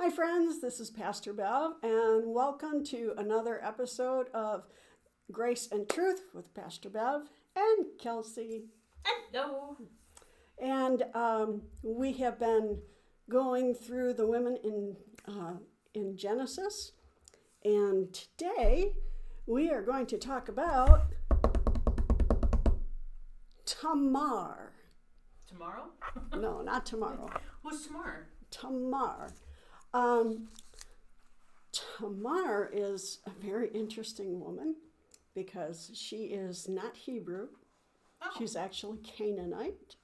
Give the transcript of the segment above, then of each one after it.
Hi, friends. This is Pastor Bev, and welcome to another episode of Grace and Truth with Pastor Bev and Kelsey. Hello. And we have been going through the women in Genesis, and today we are going to talk about Tamar. Tomorrow? No, not tomorrow. Who's Tamar? Tamar. Tamar is a very interesting woman because she is not Hebrew. Oh. She's actually Canaanite.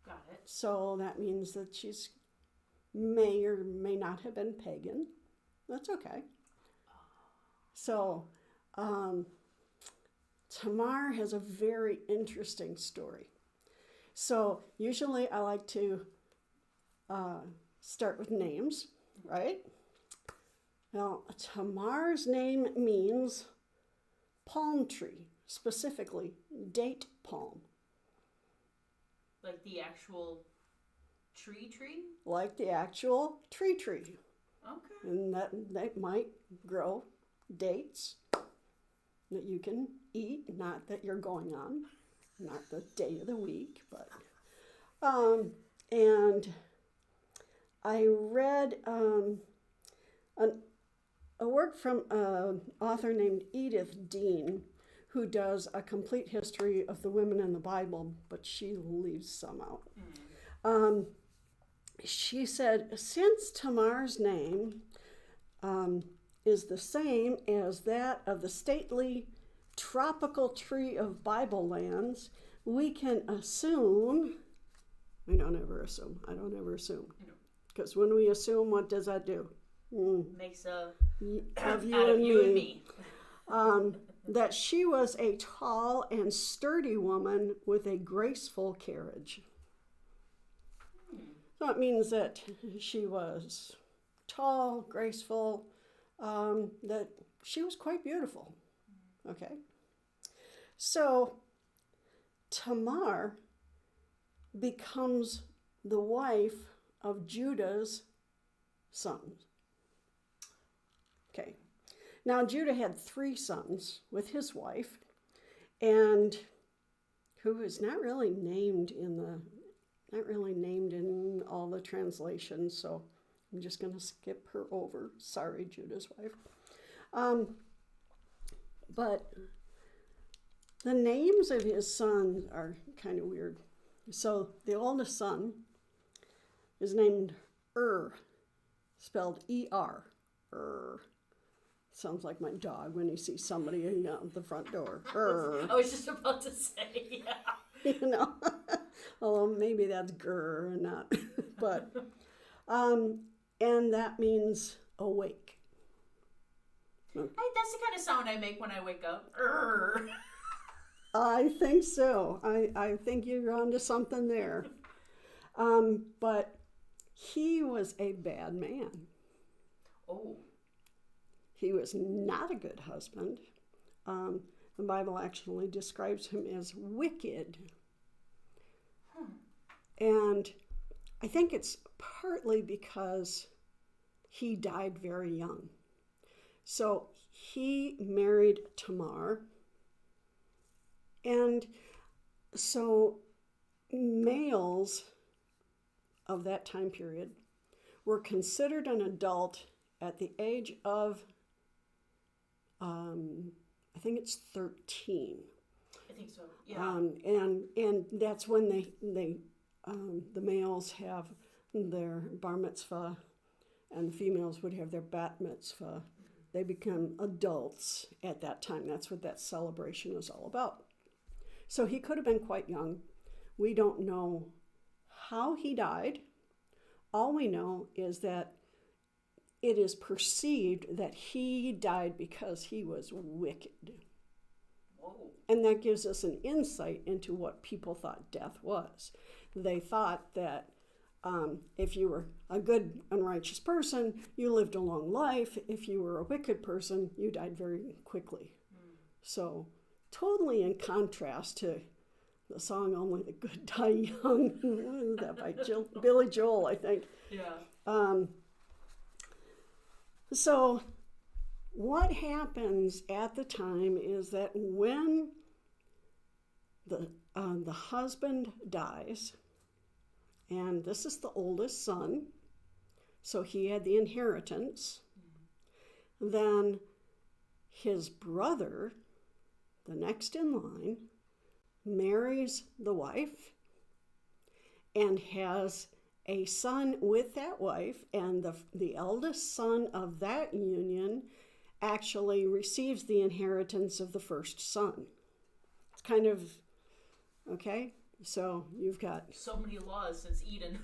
Got it. So that means that she's may or may not have been pagan. That's okay. So Tamar has a very interesting story. So usually I like to start with names, right? Now, Tamar's name means palm tree, specifically date palm. Like the actual tree? Like the actual tree. Okay. And that might grow dates that you can eat, not that you're going on, not the day of the week, but and I read a work from an author named Edith Dean, who does a complete history of the women in the Bible, but she leaves some out. She said, since Tamar's name is the same as that of the stately tropical tree of Bible lands, we can assume. I don't ever assume. Because when we assume, what does that do? Makes a of you, out and, of you and me. That she was a tall and sturdy woman with a graceful carriage. So it means that she was tall, graceful, that she was quite beautiful. Okay. So Tamar becomes the wife of Judah's sons. Okay. Now Judah had 3 sons with his wife, and who is not really named in all the translations, so I'm just going to skip her over. Sorry, Judah's wife. But the names of his sons are kind of weird. So the oldest son is named spelled E-R. Sounds like my dog when he sees somebody at the front door. I was just about to say, yeah. Although maybe that's grr and not. But, and that means awake. Hey, that's the kind of sound I make when I wake up. I think so. I think you're onto something there. But he was a bad man. Oh. He was not a good husband. The Bible actually describes him as wicked. And I think it's partly because he died very young. So he married Tamar. And so males of that time period were considered an adult at the age of, I think it's 13. I think so, yeah. And that's when they the males have their bar mitzvah and the females would have their bat mitzvah. They become adults at that time. That's what that celebration is all about. So he could have been quite young. We don't know how he died. All we know is that it is perceived that he died because he was wicked. Whoa. And that gives us an insight into what people thought death was. They thought that if you were a good and righteous person, you lived a long life. If you were a wicked person, you died very quickly. So totally in contrast to the song "Only the Good Die Young," that by Billy Joel, I think. Yeah. So what happens at the time is that when the husband dies, and this is the oldest son, so he had the inheritance, then his brother, the next in line, marries the wife and has a son with that wife, and the eldest son of that union actually receives the inheritance of the first son. It's kind of, okay? So you've got So many laws since Eden.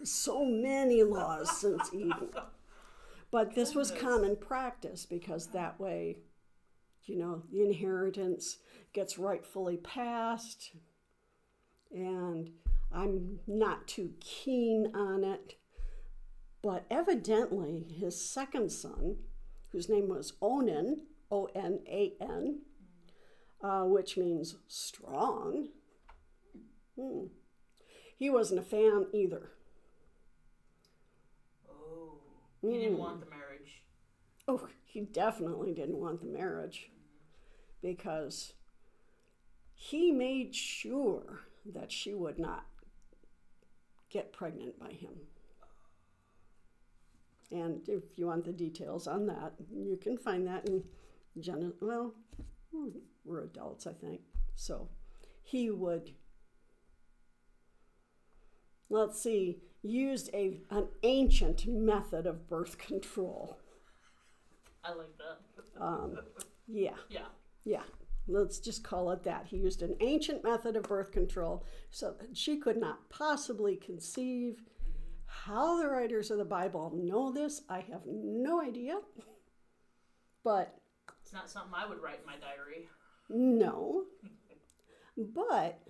so many laws since Eden. But this was common practice because that way, the inheritance gets rightfully passed. And I'm not too keen on it. But evidently, his second son, whose name was Onan, O-N-A-N, which means strong, he wasn't a fan either. Oh, he didn't want the marriage. Oh, he definitely didn't want the marriage because he made sure that she would not get pregnant by him. And if you want the details on that, you can find that in well, we're adults, I think. So he would, used an ancient method of birth control. I like that. Yeah. Yeah. Yeah. Let's just call it that. He used an ancient method of birth control so that she could not possibly conceive. How the writers of the Bible know this, I have no idea. But it's not something I would write in my diary. No. But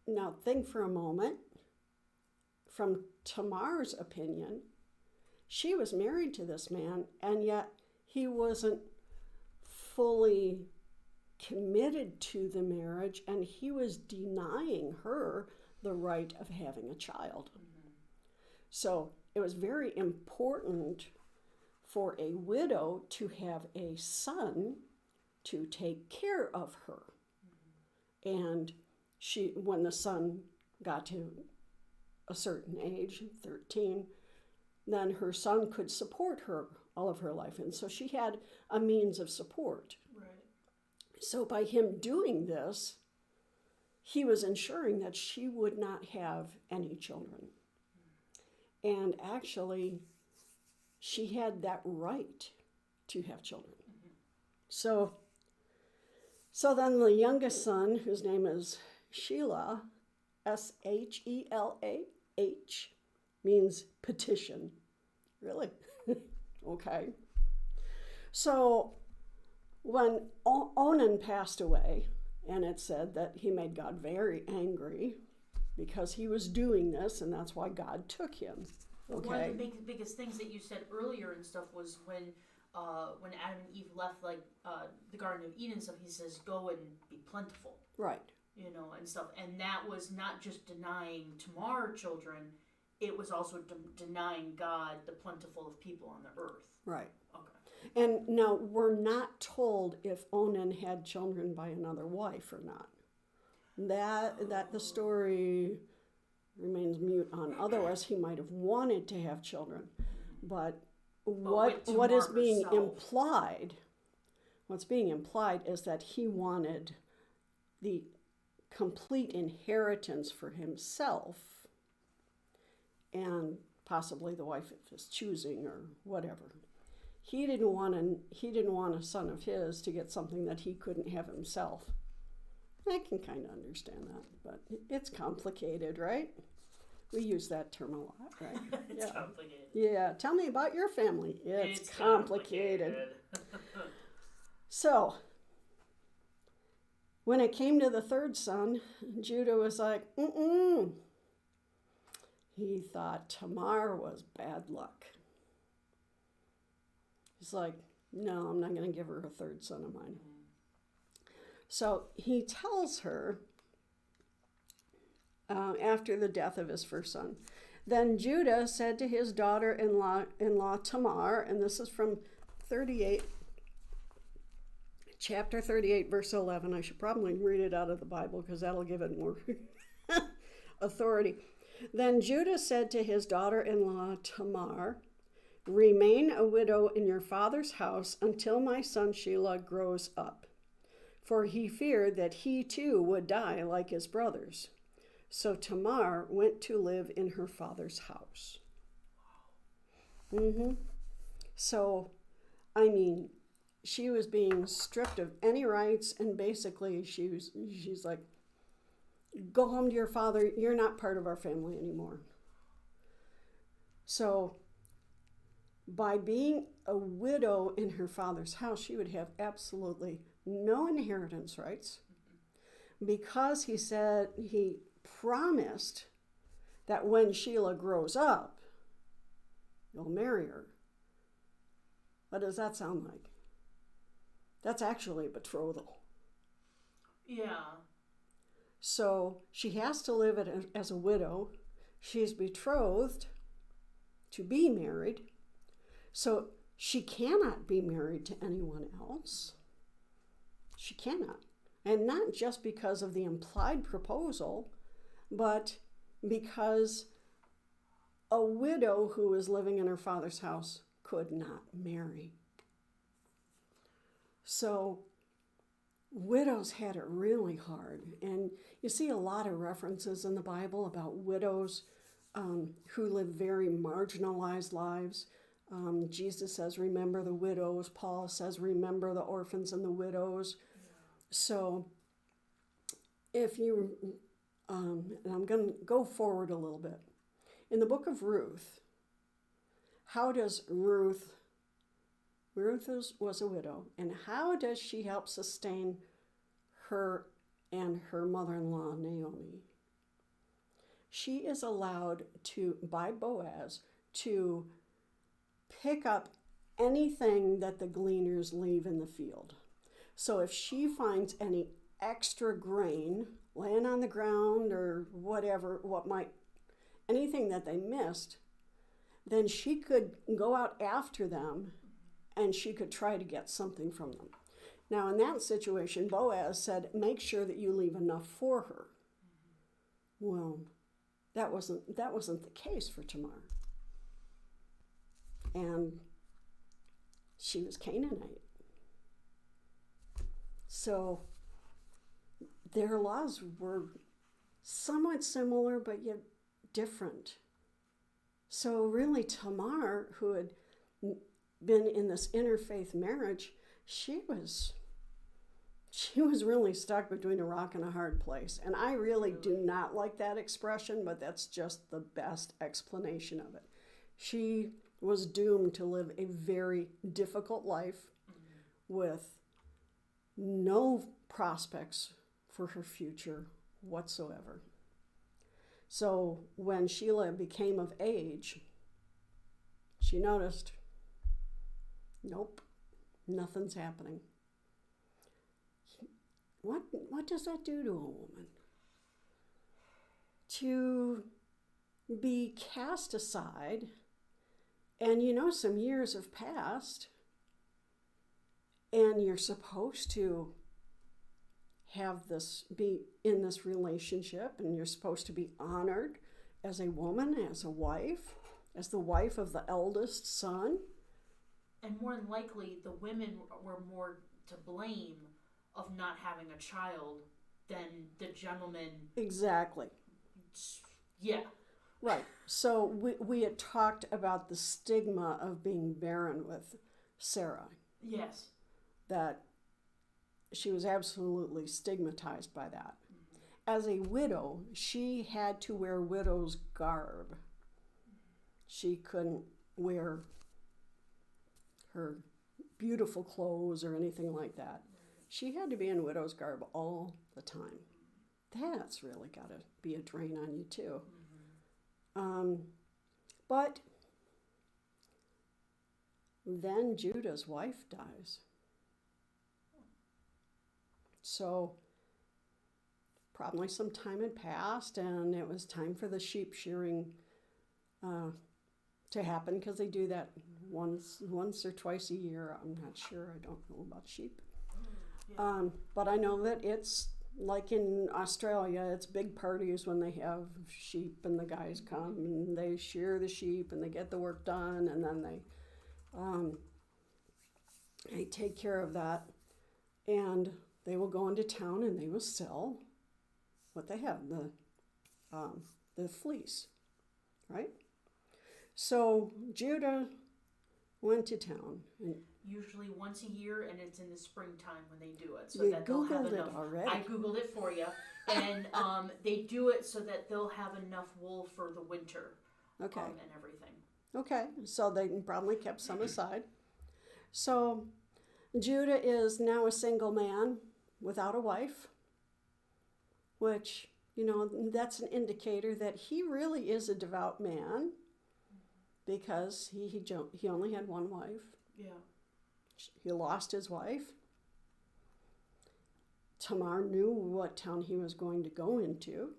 now think for a moment. From Tamar's opinion, she was married to this man, and yet he wasn't fully committed to the marriage, and he was denying her the right of having a child. So it was very important for a widow to have a son to take care of her. And when the son got to a certain age, 13, then her son could support her all of her life. And so she had a means of support. Right. So by him doing this, he was ensuring that she would not have any children. And actually, she had that right to have children. So then the youngest son, whose name is Shelah, S-H-E-L-A-H, means petition. Really? Okay. So when Onan passed away, and it said that he made God very angry because he was doing this, and that's why God took him. Okay. One of the biggest things that you said earlier and stuff was when Adam and Eve left the Garden of Eden and stuff, he says, go and be plentiful. Right. And stuff. And that was not just denying Tamar children, it was also denying God the plentiful of people on the earth. Right. Okay. And now we're not told if Onan had children by another wife or not. That the story remains mute on. Otherwise, he might have wanted to have children. But what is being implied, what's being implied is that he wanted the complete inheritance for himself and possibly the wife of his choosing or whatever. He didn't want a son of his to get something that he couldn't have himself. I can kind of understand that, but it's complicated, right? We use that term a lot, right? It's complicated. Yeah, tell me about your family. It's complicated. So, when it came to the third son, Judah was like, He thought Tamar was bad luck. He's like, no, I'm not going to give her a third son of mine. So he tells her, after the death of his first son. Then Judah said to his daughter-in-law Tamar, and this is from 38, chapter 38, verse 11. I should probably read it out of the Bible because that'll give it more authority. Then Judah said to his daughter-in-law Tamar, remain a widow in your father's house until my son Shelah grows up. For he feared that he too would die like his brothers. So Tamar went to live in her father's house. So, I mean, she was being stripped of any rights, and basically she's like, go home to your father. You're not part of our family anymore. So, by being a widow in her father's house, she would have absolutely no inheritance rights, because he promised that when Shelah grows up, you'll marry her. What does that sound like? That's actually a betrothal. Yeah. So she has to live as a widow. She's betrothed to be married. So she cannot be married to anyone else. She cannot. And not just because of the implied proposal, but because a widow who was living in her father's house could not marry. So widows had it really hard. And you see a lot of references in the Bible about widows who live very marginalized lives. Jesus says, remember the widows. Paul says, remember the orphans and the widows. So if you, and I'm going to go forward a little bit. In the book of Ruth, how does Ruth was a widow, and how does she help sustain her and her mother-in-law, Naomi? She is allowed to, by Boaz, to pick up anything that the gleaners leave in the field. So if she finds any extra grain laying on the ground or whatever, anything that they missed, then she could go out after them and she could try to get something from them. Now, in that situation, Boaz said, make sure that you leave enough for her. Well, that wasn't the case for Tamar. And she was Canaanite. So their laws were somewhat similar, but yet different. So really, Tamar, who had been in this interfaith marriage, she was really stuck between a rock and a hard place. And I really do not like that expression, but that's just the best explanation of it. She was doomed to live a very difficult life with no prospects for her future whatsoever. So when Shelah became of age, she noticed, nope, nothing's happening. What does that do to a woman? To be cast aside, and some years have passed, and you're supposed to be in this relationship, and you're supposed to be honored as a woman, as a wife, as the wife of the eldest son. And more than likely, the women were more to blame of not having a child than the gentleman. Exactly. Yeah. Right. So we had talked about the stigma of being barren with Sarah. Yes. That she was absolutely stigmatized by that. As a widow, she had to wear widow's garb. She couldn't wear her beautiful clothes or anything like that. She had to be in widow's garb all the time. That's really got to be a drain on you too. But then Judah's wife dies. So probably some time had passed, and it was time for the sheep shearing to happen, because they do that once or twice a year. I'm not sure. I don't know about sheep. Yeah. But I know that it's like in Australia, it's big parties when they have sheep, and the guys come and they shear the sheep and they get the work done, and then they take care of that, and they will go into town and they will sell what they have, the fleece, right? So Judah went to town, and Usually once a year, and it's in the springtime when they do it, so you that they'll have Googled it enough. already. I googled it for you, and they do it so that they'll have enough wool for the winter. Okay. And everything. Okay, so they probably kept some aside. So Judah is now a single man without a wife, which, that's an indicator that he really is a devout man, because he only had one wife. Yeah. He lost his wife. Tamar knew what town he was going to go into,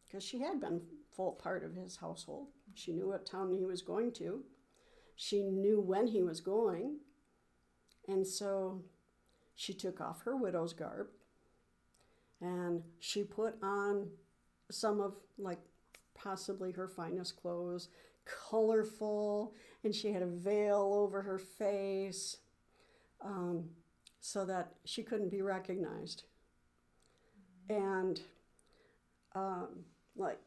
because she had been full part of his household. She knew what town he was going to. She knew when he was going. And so she took off her widow's garb, and she put on some of, like, possibly her finest clothes, colorful, and she had a veil over her face, so that she couldn't be recognized. And like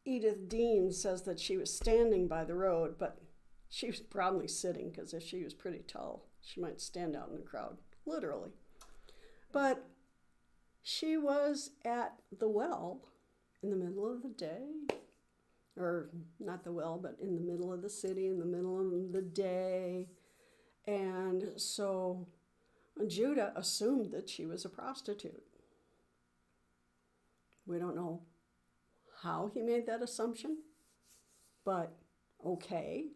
Edith Dean says that she was standing by the road, but she was probably sitting, because if she was pretty tall, she might stand out in the crowd, literally. But she was at the well in the middle of the day, or not the well, but in the middle of the city, in the middle of the day. And so Judah assumed that she was a prostitute. We don't know how he made that assumption, but okay.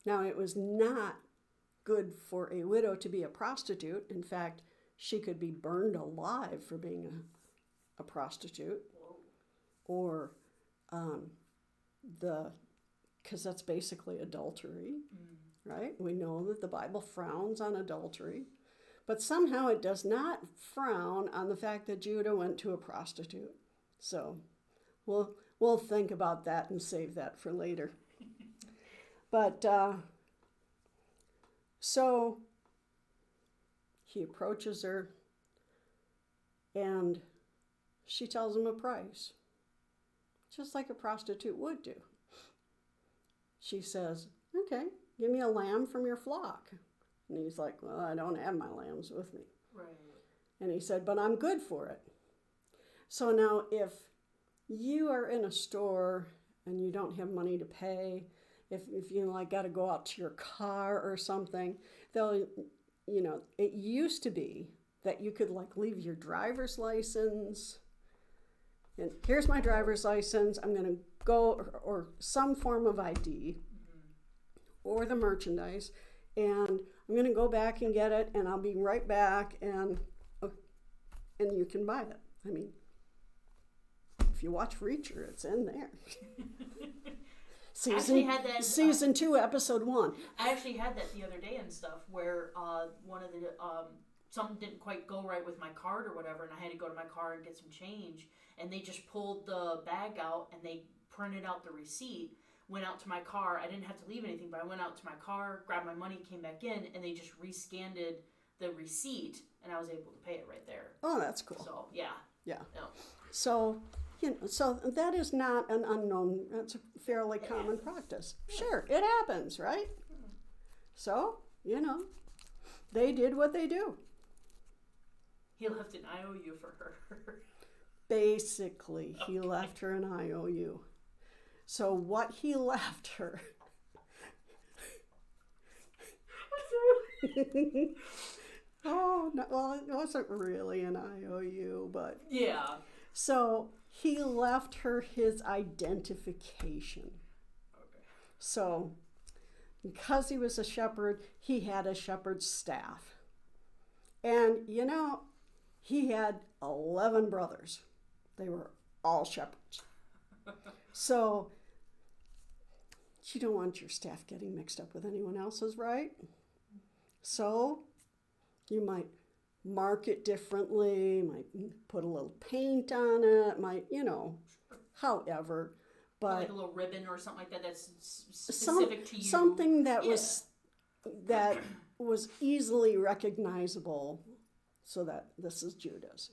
Now, it was not good for a widow to be a prostitute. In fact, she could be burned alive for being a prostitute, or because that's basically adultery, right? We know that the Bible frowns on adultery, but somehow it does not frown on the fact that Judah went to a prostitute. So we'll think about that and save that for later. But so he approaches her, and she tells him a price, just like a prostitute would do. She says, okay, give me a lamb from your flock. And he's like, well, I don't have my lambs with me. Right. And he said, but I'm good for it. So now if you are in a store and you don't have money to pay, if you like got to go out to your car or something, they'll, it used to be that you could like leave your driver's license, and here's my driver's license, I'm going to go, or some form of ID, or the merchandise, and I'm going to go back and get it, and I'll be right back, and you can buy it. I mean, if you watch Reacher, it's in there. Season 2, episode 1. I actually had that the other day and stuff, where one of the something didn't quite go right with my card or whatever, and I had to go to my car and get some change, and they just pulled the bag out and they printed out the receipt. Went out to my car. I didn't have to leave anything, but I went out to my car, grabbed my money, came back in, and they just rescanned the receipt, and I was able to pay it right there. Oh, that's cool. So yeah. Yeah. No. So so that is not an unknown. That's a fairly common practice. Sure, it happens, right? So they did what they do. He left an IOU for her. Basically, he left her an IOU. So what he left her. Oh, no, well, it wasn't really an IOU, but. Yeah. So he left her his identification. Okay. So because he was a shepherd, he had a shepherd's staff. And, he had 11 brothers. They were all shepherds. So you don't want your staff getting mixed up with anyone else's, right? So you might mark it differently, might put a little paint on it, might, however. But like a little ribbon or something like that that's specific to you. Something that was easily recognizable, so that this is Judah's.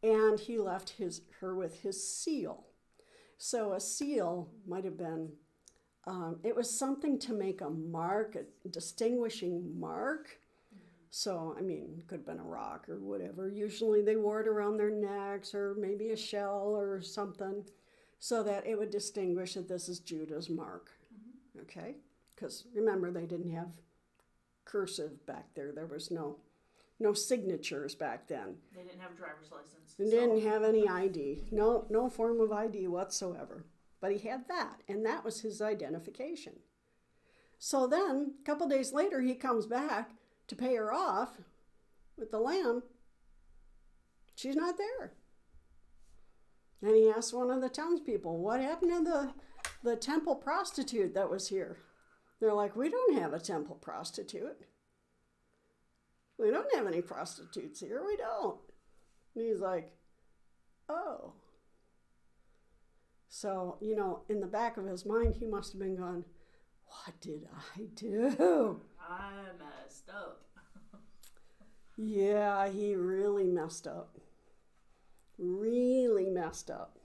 And he left her with his seal. So a seal might have been, it was something to make a mark, a distinguishing mark. So, it could have been a rock or whatever. Usually they wore it around their necks or maybe a shell or something so that it would distinguish that this is Judah's mark. Okay? Because remember, they didn't have cursive back there. There was no signatures back then. They didn't have a driver's license. They didn't have any ID. No form of ID whatsoever. But he had that, and that was his identification. So then, a couple days later, he comes back to pay her off with the lamb. She's not there. And he asks one of the townspeople, what happened to the temple prostitute that was here? They're like, we don't have a temple prostitute. We don't have any prostitutes here. We don't. And he's like, oh. So, in the back of his mind, he must have been going, what did I do? I messed up. Yeah, he really messed up. Really messed up.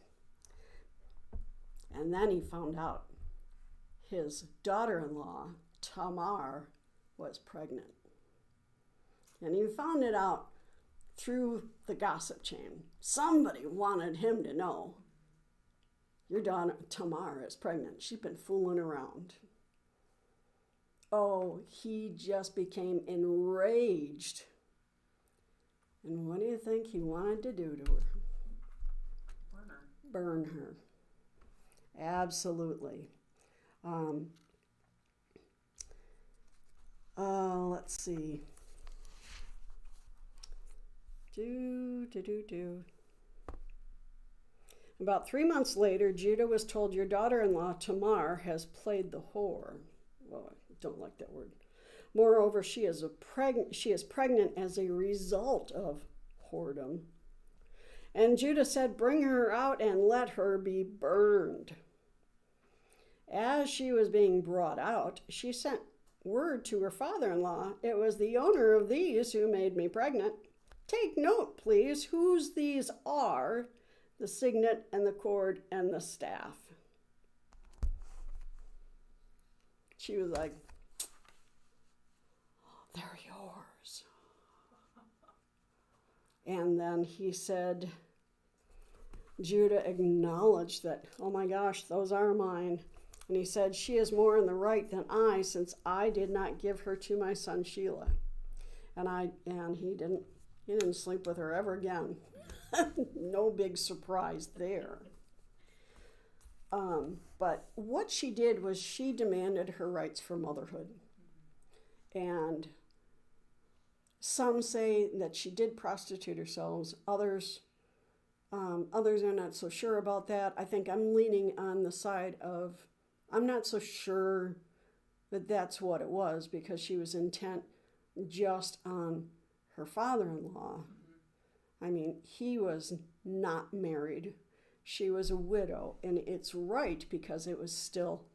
And then he found out his daughter-in-law, Tamar, was pregnant. And he found it out through the gossip chain. Somebody wanted him to know, your daughter Tamar is pregnant. She's been fooling around. Oh, he just became enraged. And what do you think he wanted to do to her? Burn her. Absolutely. Let's see. About 3 months later, Judah was told, your daughter-in-law Tamar has played the whore. Well, I don't like that word. Moreover, she is pregnant as a result of whoredom. And Judah said, bring her out and let her be burned. As she was being brought out, she sent word to her father-in-law, it was the owner of these who made me pregnant. Take note, please, whose these are, the signet and the cord and the staff. She was like, they're yours. And then he said, Judah acknowledged that, oh my gosh, those are mine. And he said, she is more in the right than I, since I did not give her to my son Shelah. And he didn't sleep with her ever again. No big surprise there. But what she did was she demanded her rights for motherhood. And some say that she did prostitute herself. Others are not so sure about that. I think I'm leaning on the side of, I'm not so sure that that's what it was, because she was intent just on her father-in-law. I mean, he was not married. She was a widow, and it's right because it was still...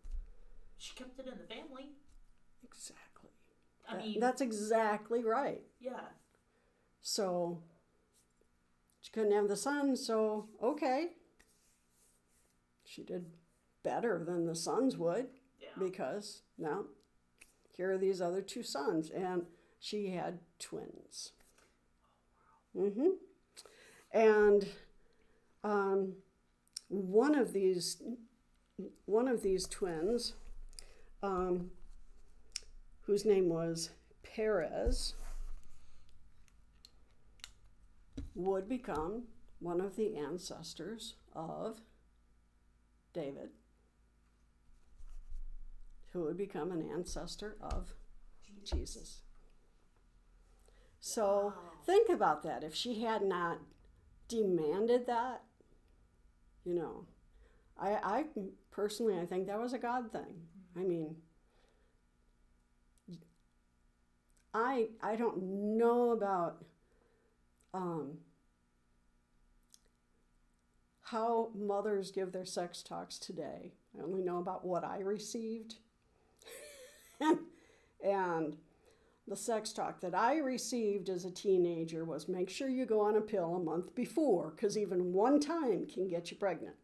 She kept it in the family. Exactly. That's exactly right. Yeah. So, she couldn't have the son, so, okay. She did better than the sons would, because now, here are these other two sons, and she had twins. And one of these twins, whose name was Perez, would become one of the ancestors of David, who would become an ancestor of Jesus. So think about that. If she had not demanded that, You know, I personally, I think that was a God thing. I mean, I don't know about how mothers give their sex talks today. I only know about what I received. And the sex talk that I received as a teenager was make sure you go on a pill a month before, because even one time can get you pregnant.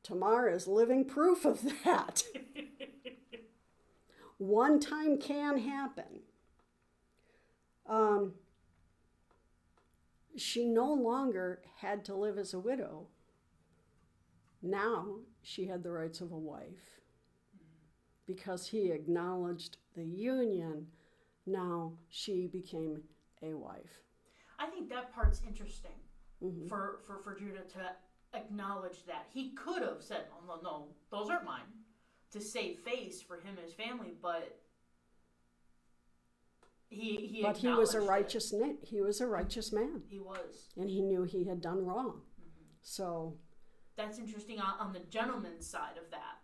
Tamar is living proof of that. One time can happen. She no longer had to live as a widow. Now she had the rights of a wife. Because he acknowledged the union, now she became a wife. I think that part's interesting for Judah to acknowledge that. He could have said, oh, no, those aren't mine, to save face for him and his family, but he was a righteous he was a righteous man. He was. And he knew he had done wrong. So that's interesting on the gentleman's side of that,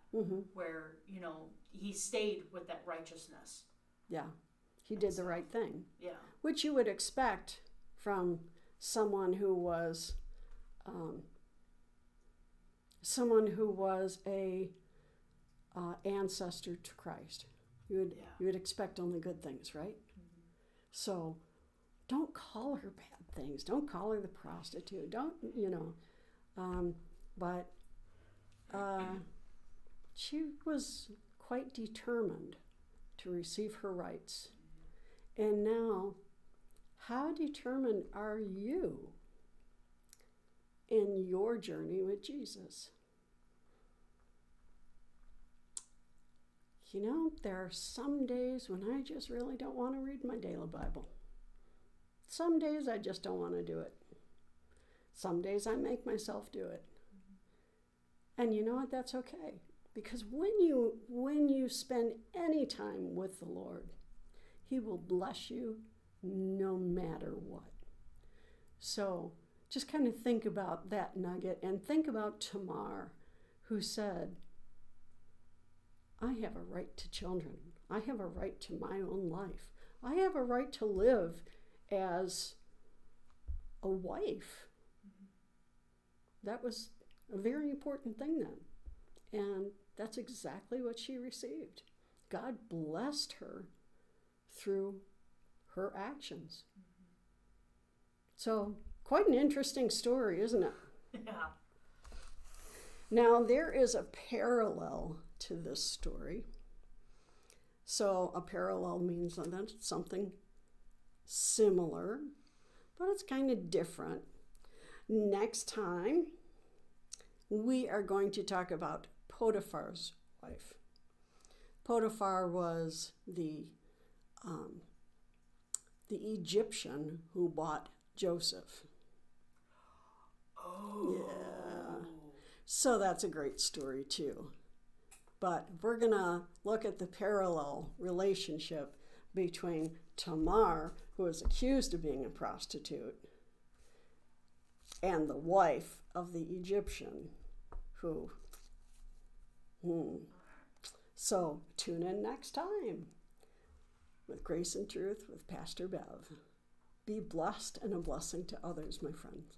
where, you know, he stayed with that righteousness. Yeah, he did the right thing. Yeah. Which you would expect from someone who was a ancestor to Christ. You would expect only good things, right? So don't call her bad things. Don't call her the prostitute. Don't, you know. But she was quite determined to receive her rights. And now, how determined are you in your journey with Jesus? You know, there are some days when I just really don't want to read my daily Bible. Some days I just don't want to do it. Some days I make myself do it. And you know what? That's okay. Because when you spend any time with the Lord, He will bless you no matter what. So just kind of think about that nugget and think about Tamar, who said, I have a right to children. I have a right to my own life. I have a right to live as a wife. That was a very important thing then. And that's exactly what she received. God blessed her through her actions. So, quite an interesting story, isn't it? Yeah. Now, there is a parallel to this story. So, a parallel means that it's something similar, but it's kind of different. Next time, we are going to talk about Potiphar's wife. Potiphar was the Egyptian who bought Joseph. Oh. Yeah. So that's a great story too. But we're going to look at the parallel relationship between Tamar, who was accused of being a prostitute, and the wife of the Egyptian who... So tune in next time with Grace and Truth with Pastor Bev. Be blessed and a blessing to others, my friends.